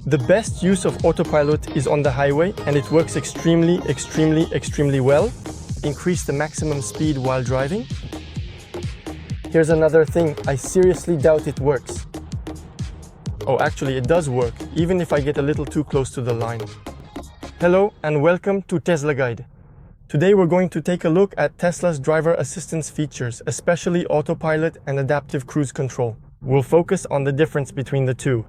The best use of autopilot is on the highway, and it works extremely well. Increase the maximum speed while driving. Here's another thing, I seriously doubt it works. Oh, actually it does work, even if I get a little too close to the line. Hello and welcome to Tesla Guide. Today we're going to take a look at Tesla's driver assistance features, especially autopilot and adaptive cruise control. We'll focus on the difference between the two.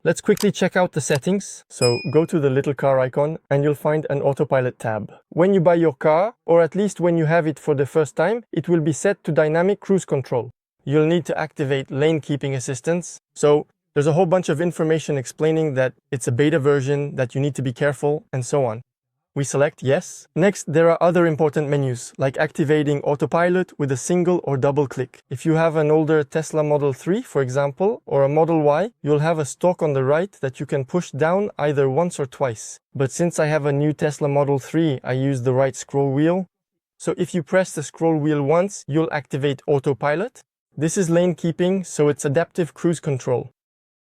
Let's quickly check out the settings. So go to the little car icon and you'll find an autopilot tab. When you buy your car, or at least when you have it for the first time, it will be set to dynamic cruise control. You'll need to activate lane keeping assistance. So there's a whole bunch of information explaining that it's a beta version, that you need to be careful, and so on. We select yes. Next, there are other important menus, like activating autopilot with a single or double click. If you have an older Tesla Model 3, for example, or a Model Y, you'll have a stalk on the right that you can push down either once or twice. But since I have a new Tesla Model 3, I use the right scroll wheel. So if you press the scroll wheel once, you'll activate autopilot. This is lane keeping, so it's adaptive cruise control.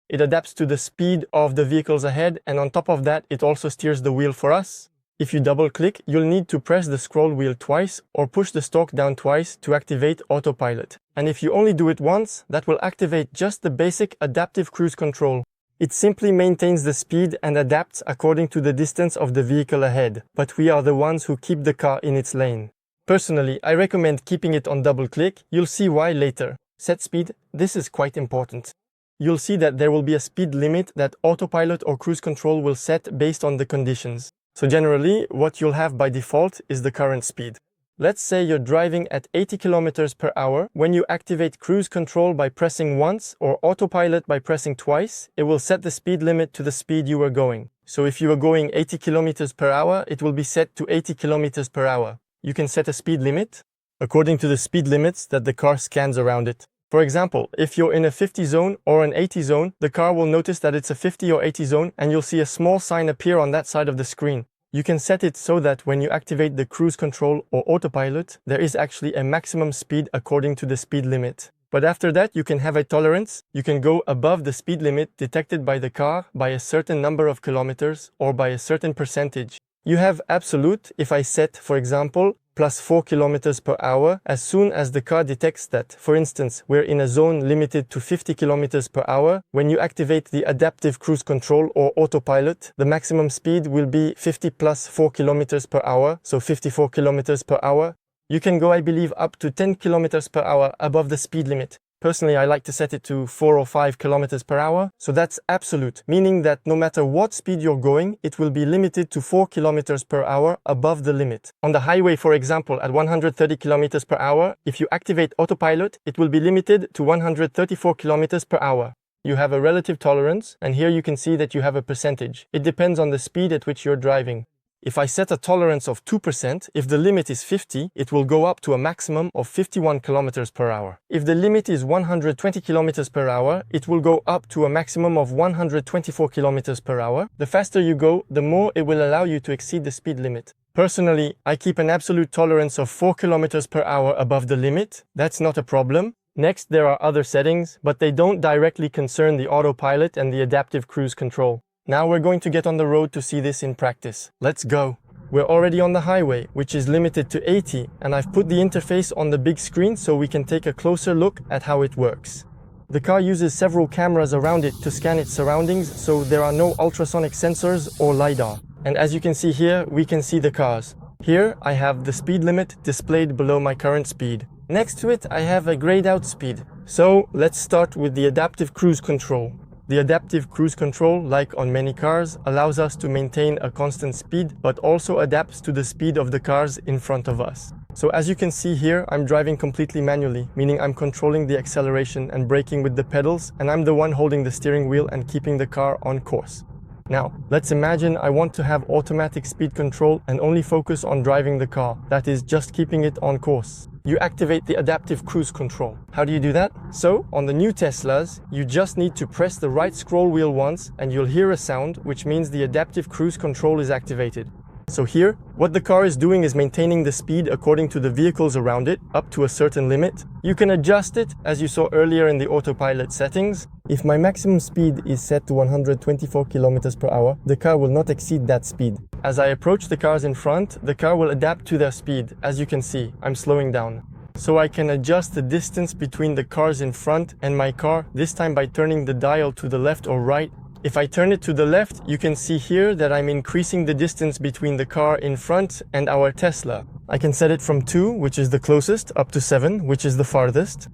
It adapts to the speed of the vehicles ahead, and on top of that, it also steers the wheel for us. If you double-click, you'll need to press the scroll wheel twice or push the stalk down twice to activate autopilot. And if you only do it once, that will activate just the basic adaptive cruise control. It simply maintains the speed and adapts according to the distance of the vehicle ahead, but we are the ones who keep the car in its lane. Personally, I recommend keeping it on double-click. You'll see why later. Set speed. This is quite important. You'll see that there will be a speed limit that autopilot or cruise control will set based on the conditions. So generally, what you'll have by default is the current speed. Let's say you're driving at 80 kilometers per hour. When you activate cruise control by pressing once or autopilot by pressing twice, it will set the speed limit to the speed you were going. So if you were going 80 kilometers per hour, it will be set to 80 kilometers per hour. You can set a speed limit according to the speed limits that the car scans around it. For example, if you're in a 50 zone or an 80 zone, the car will notice that it's a 50 or 80 zone and you'll see a small sign appear on that side of the screen. You can set it so that when you activate the cruise control or autopilot, there is actually a maximum speed according to the speed limit. But after that, you can have a tolerance. You can go above the speed limit detected by the car by a certain number of kilometers or by a certain percentage. You have absolute if I set, for example, plus 4 kilometers per hour as soon as the car detects that, for instance, we're in a zone limited to 50 kilometers per hour. When you activate the adaptive cruise control or autopilot, the maximum speed will be 50 plus 4 kilometers per hour, so 54 kilometers per hour. You can go, I believe, up to 10 kilometers per hour above the speed limit. Personally, I like to set it to 4 or 5 kilometers per hour, so that's absolute, meaning that no matter what speed you're going, it will be limited to 4 kilometers per hour above the limit. On the highway, for example, at 130 kilometers per hour, if you activate autopilot, it will be limited to 134 kilometers per hour. You have a relative tolerance, and here you can see that you have a percentage. It depends on the speed at which you're driving. If I set a tolerance of 2%, if the limit is 50, it will go up to a maximum of 51 kilometers per hour. If the limit is 120 kilometers per hour, it will go up to a maximum of 124 kilometers per hour. The faster you go, the more it will allow you to exceed the speed limit. Personally, I keep an absolute tolerance of 4 kilometers per hour above the limit. That's not a problem. Next, there are other settings, but they don't directly concern the autopilot and the adaptive cruise control. Now we're going to get on the road to see this in practice. Let's go. We're already on the highway, which is limited to 80, and I've put the interface on the big screen so we can take a closer look at how it works. The car uses several cameras around it to scan its surroundings, so there are no ultrasonic sensors or LiDAR. And as you can see here, we can see the cars. Here, I have the speed limit displayed below my current speed. Next to it, I have a grayed out speed. So let's start with the adaptive cruise control. The adaptive cruise control, like on many cars, allows us to maintain a constant speed, but also adapts to the speed of the cars in front of us. So as you can see here, I'm driving completely manually, meaning I'm controlling the acceleration and braking with the pedals, and I'm the one holding the steering wheel and keeping the car on course. Now, let's imagine I want to have automatic speed control and only focus on driving the car, that is, just keeping it on course. You activate the adaptive cruise control. How do you do that? So, on the new Teslas, you just need to press the right scroll wheel once and you'll hear a sound, which means the adaptive cruise control is activated. So here, what the car is doing is maintaining the speed according to the vehicles around it, up to a certain limit. You can adjust it, as you saw earlier in the autopilot settings. If my maximum speed is set to 124 kilometers per hour, the car will not exceed that speed. As I approach the cars in front, the car will adapt to their speed. As you can see, I'm slowing down. So I can adjust the distance between the cars in front and my car, this time by turning the dial to the left or right. If I turn it to the left, you can see here that I'm increasing the distance between the car in front and our Tesla. I can set it from 2, which is the closest, up to 7, which is the farthest.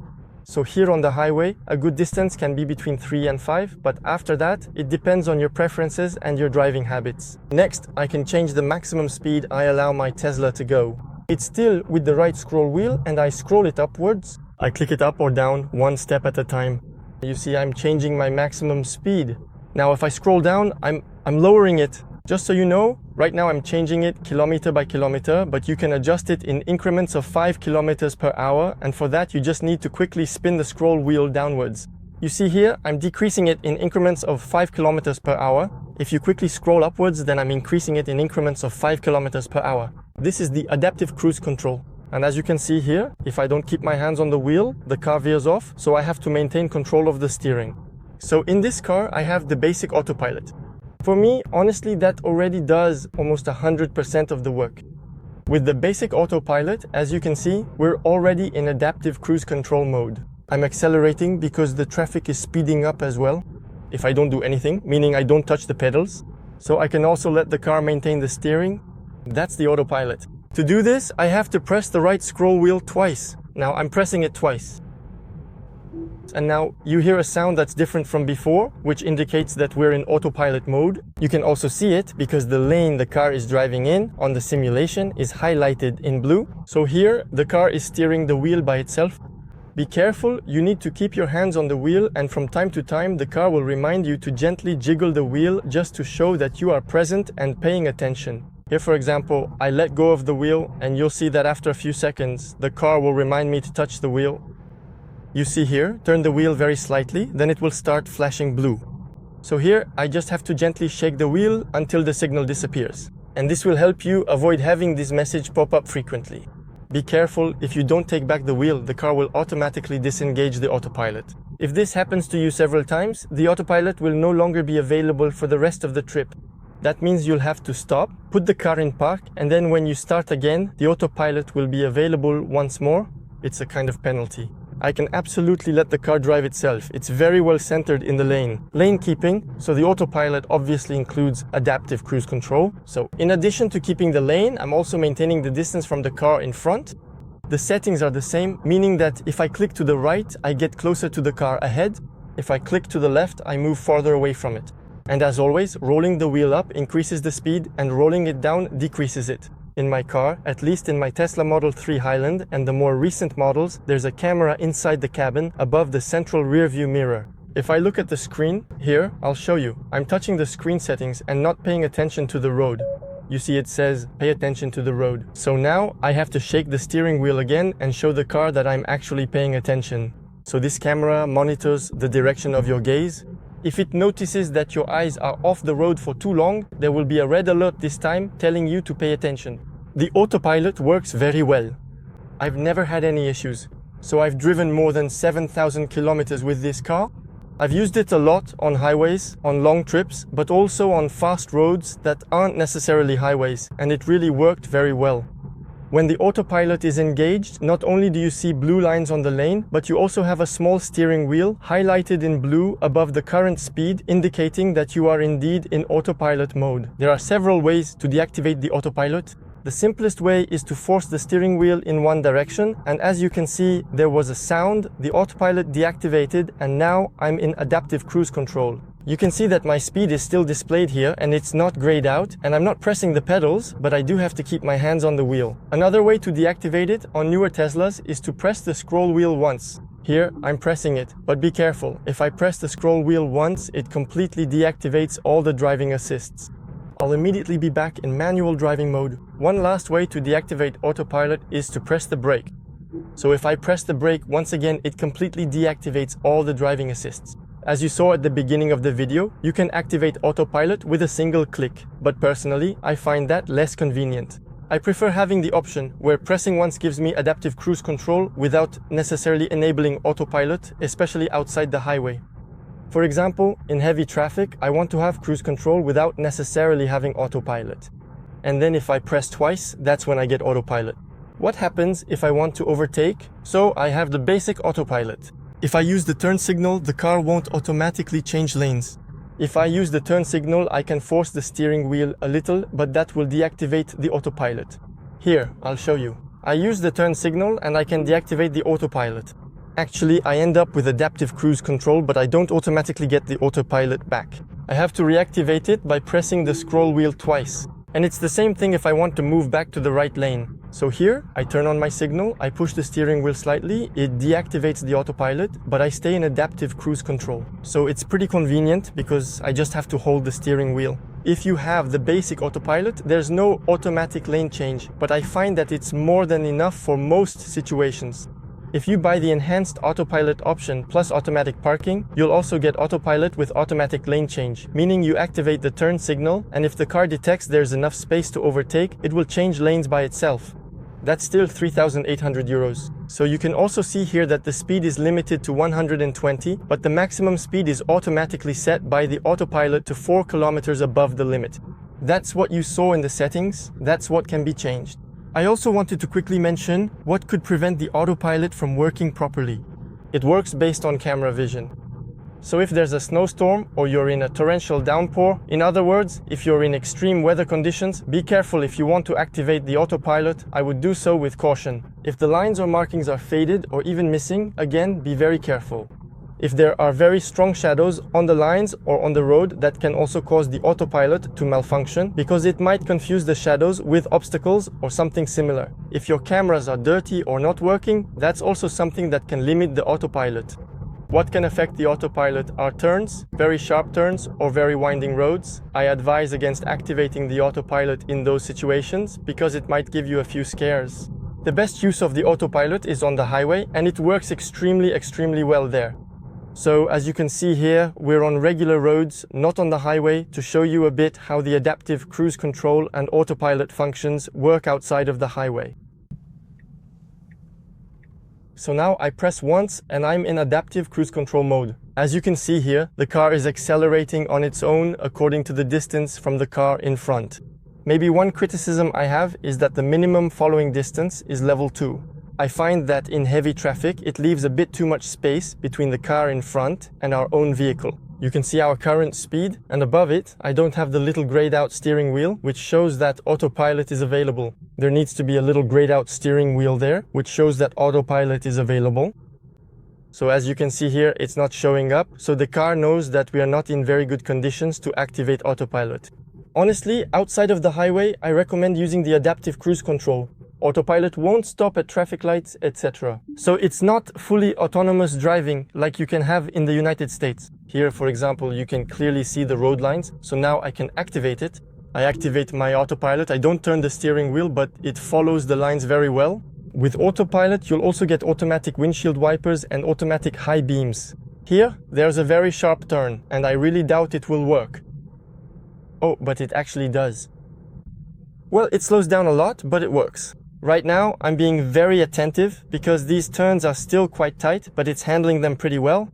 So here on the highway, a good distance can be between 3 and 5, but after that, it depends on your preferences and your driving habits. Next, I can change the maximum speed I allow my Tesla to go. It's still with the right scroll wheel and I scroll it upwards. I click it up or down, one step at a time. You see, I'm changing my maximum speed. Now, if I scroll down, I'm lowering it. Just so you know, right now I'm changing it kilometer by kilometer, but you can adjust it in increments of 5 kilometers per hour, and for that you just need to quickly spin the scroll wheel downwards. You see here, I'm decreasing it in increments of 5 kilometers per hour. If you quickly scroll upwards, then I'm increasing it in increments of 5 kilometers per hour. This is the adaptive cruise control. And as you can see here, if I don't keep my hands on the wheel, the car veers off, so I have to maintain control of the steering. So in this car, I have the basic autopilot. For me, honestly, that already does almost 100% of the work. With the basic autopilot, as you can see, we're already in adaptive cruise control mode. I'm accelerating because the traffic is speeding up as well, if I don't do anything, meaning I don't touch the pedals. So I can also let the car maintain the steering. That's the autopilot. To do this, I have to press the right scroll wheel twice. Now I'm pressing it twice. And now you hear a sound that's different from before, which indicates that we're in autopilot mode. You can also see it because the lane the car is driving in on the simulation is highlighted in blue. So here, the car is steering the wheel by itself. Be careful, you need to keep your hands on the wheel, and from time to time the car will remind you to gently jiggle the wheel just to show that you are present and paying attention. Here, for example, I let go of the wheel and you'll see that after a few seconds, the car will remind me to touch the wheel. You see here, turn the wheel very slightly, then it will start flashing blue. So here, I just have to gently shake the wheel until the signal disappears. And this will help you avoid having this message pop up frequently. Be careful, if you don't take back the wheel, the car will automatically disengage the autopilot. If this happens to you several times, the autopilot will no longer be available for the rest of the trip. That means you'll have to stop, put the car in park, and then when you start again, the autopilot will be available once more. It's a kind of penalty. I can absolutely let the car drive itself. It's very well centered in the lane. Lane keeping, so the autopilot obviously includes adaptive cruise control. So in addition to keeping the lane, I'm also maintaining the distance from the car in front. The settings are the same, meaning that if I click to the right, I get closer to the car ahead. If I click to the left, I move farther away from it. And as always, rolling the wheel up increases the speed and rolling it down decreases it. In my car, at least in my Tesla Model 3 Highland and the more recent models, there's a camera inside the cabin above the central rear view mirror. If I look at the screen, here, I'll show you. I'm touching the screen settings and not paying attention to the road. You see it says, pay attention to the road. So now I have to shake the steering wheel again and show the car that I'm actually paying attention. So this camera monitors the direction of your gaze. If it notices that your eyes are off the road for too long, there will be a red alert this time telling you to pay attention. The autopilot works very well. I've never had any issues. So I've driven more than 7,000 kilometers with this car. I've used it a lot on highways, on long trips, but also on fast roads that aren't necessarily highways, and it really worked very well. When the autopilot is engaged, not only do you see blue lines on the lane, but you also have a small steering wheel highlighted in blue above the current speed, indicating that you are indeed in autopilot mode. There are several ways to deactivate the autopilot. The simplest way is to force the steering wheel in one direction, and as you can see, there was a sound, the autopilot deactivated, and now I'm in adaptive cruise control. You can see that my speed is still displayed here and it's not grayed out, and I'm not pressing the pedals, but I do have to keep my hands on the wheel. Another way to deactivate it on newer Teslas is to press the scroll wheel once. Here, I'm pressing it, but be careful. If I press the scroll wheel once, it completely deactivates all the driving assists. I'll immediately be back in manual driving mode. One last way to deactivate autopilot is to press the brake. So if I press the brake once again, it completely deactivates all the driving assists. As you saw at the beginning of the video, you can activate autopilot with a single click, but personally, I find that less convenient. I prefer having the option where pressing once gives me adaptive cruise control without necessarily enabling autopilot, especially outside the highway. For example, in heavy traffic, I want to have cruise control without necessarily having autopilot. And then if I press twice, that's when I get autopilot. What happens if I want to overtake? So I have the basic autopilot. If I use the turn signal, the car won't automatically change lanes. If I use the turn signal, I can force the steering wheel a little, but that will deactivate the autopilot. Here, I'll show you. I use the turn signal and I can deactivate the autopilot. Actually, I end up with adaptive cruise control, but I don't automatically get the autopilot back. I have to reactivate it by pressing the scroll wheel twice. And it's the same thing if I want to move back to the right lane. So here, I turn on my signal, I push the steering wheel slightly, it deactivates the autopilot, but I stay in adaptive cruise control. So it's pretty convenient because I just have to hold the steering wheel. If you have the basic autopilot, there's no automatic lane change, but I find that it's more than enough for most situations. If you buy the enhanced autopilot option plus automatic parking, you'll also get autopilot with automatic lane change, meaning you activate the turn signal, and if the car detects there's enough space to overtake, it will change lanes by itself. That's still 3,800 euros. So you can also see here that the speed is limited to 120, but the maximum speed is automatically set by the autopilot to 4 kilometers above the limit. That's what you saw in the settings, that's what can be changed. I also wanted to quickly mention what could prevent the autopilot from working properly. It works based on camera vision. So if there's a snowstorm or you're in a torrential downpour, in other words, if you're in extreme weather conditions, be careful. If you want to activate the autopilot, I would do so with caution. If the lines or markings are faded or even missing, again, be very careful. If there are very strong shadows on the lines or on the road, that can also cause the autopilot to malfunction because it might confuse the shadows with obstacles or something similar. If your cameras are dirty or not working, that's also something that can limit the autopilot. What can affect the autopilot are turns, very sharp turns or very winding roads. I advise against activating the autopilot in those situations because it might give you a few scares. The best use of the autopilot is on the highway, and it works extremely well there. So as you can see here, we're on regular roads, not on the highway, to show you a bit how the adaptive cruise control and autopilot functions work outside of the highway. So now I press once and I'm in adaptive cruise control mode. As you can see here, the car is accelerating on its own according to the distance from the car in front. Maybe one criticism I have is that the minimum following distance is level 2. I find that in heavy traffic, it leaves a bit too much space between the car in front and our own vehicle. You can see our current speed, and above it, I don't have the little grayed out steering wheel, which shows that autopilot is available. There needs to be a little grayed out steering wheel there, which shows that autopilot is available. So as you can see here, it's not showing up, so the car knows that we are not in very good conditions to activate autopilot. Honestly, outside of the highway, I recommend using the adaptive cruise control. Autopilot won't stop at traffic lights, etc. So it's not fully autonomous driving like you can have in the United States. Here, for example, you can clearly see the road lines, so now I can activate it. I activate my autopilot. I don't turn the steering wheel, but it follows the lines very well. With autopilot, you'll also get automatic windshield wipers and automatic high beams. Here, there's a very sharp turn, and I really doubt it will work. Oh, but it actually does. Well, it slows down a lot, but it works. Right now, I'm being very attentive because these turns are still quite tight, but it's handling them pretty well.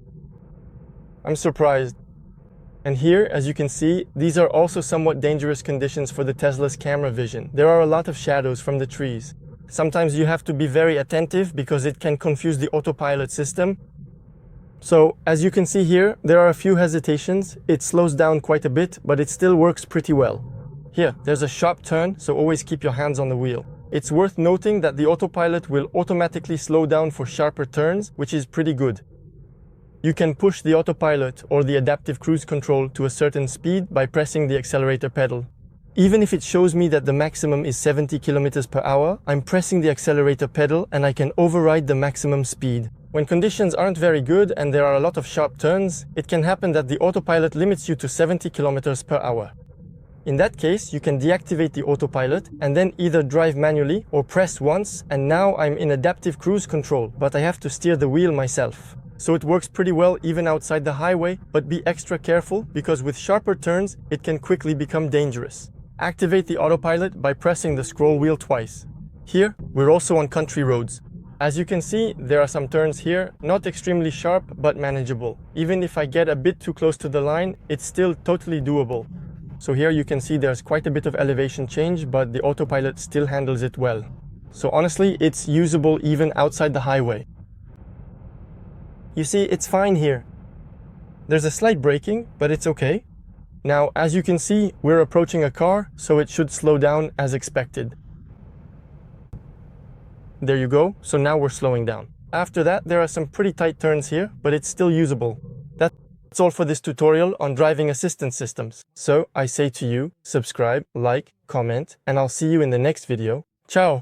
I'm surprised. And here, as you can see, these are also somewhat dangerous conditions for the Tesla's camera vision. There are a lot of shadows from the trees. Sometimes you have to be very attentive because it can confuse the autopilot system. So, as you can see here, there are a few hesitations. It slows down quite a bit, but it still works pretty well. Here, there's a sharp turn, so always keep your hands on the wheel. It's worth noting that the autopilot will automatically slow down for sharper turns, which is pretty good. You can push the autopilot or the adaptive cruise control to a certain speed by pressing the accelerator pedal. Even if it shows me that the maximum is 70 km per hour, I'm pressing the accelerator pedal and I can override the maximum speed. When conditions aren't very good and there are a lot of sharp turns, it can happen that the autopilot limits you to 70 km per hour. In that case, you can deactivate the autopilot and then either drive manually or press once, and now I'm in adaptive cruise control, but I have to steer the wheel myself. so it works pretty well even outside the highway, but be extra careful because with sharper turns, it can quickly become dangerous. Activate the autopilot by pressing the scroll wheel twice. Here, we're also on country roads. As you can see, there are some turns here, not extremely sharp, but manageable. Even if I get a bit too close to the line, it's still totally doable. So here you can see there's quite a bit of elevation change, but the autopilot still handles it well. So honestly, it's usable even outside the highway. You see, it's fine here. There's a slight braking, but it's okay. Now, as you can see, we're approaching a car, so it should slow down as expected. There you go, so now we're slowing down. After that, there are some pretty tight turns here, but it's still usable. That's all for this tutorial on driving assistance systems. So I say to you, subscribe, like, comment, and I'll see you in the next video. Ciao!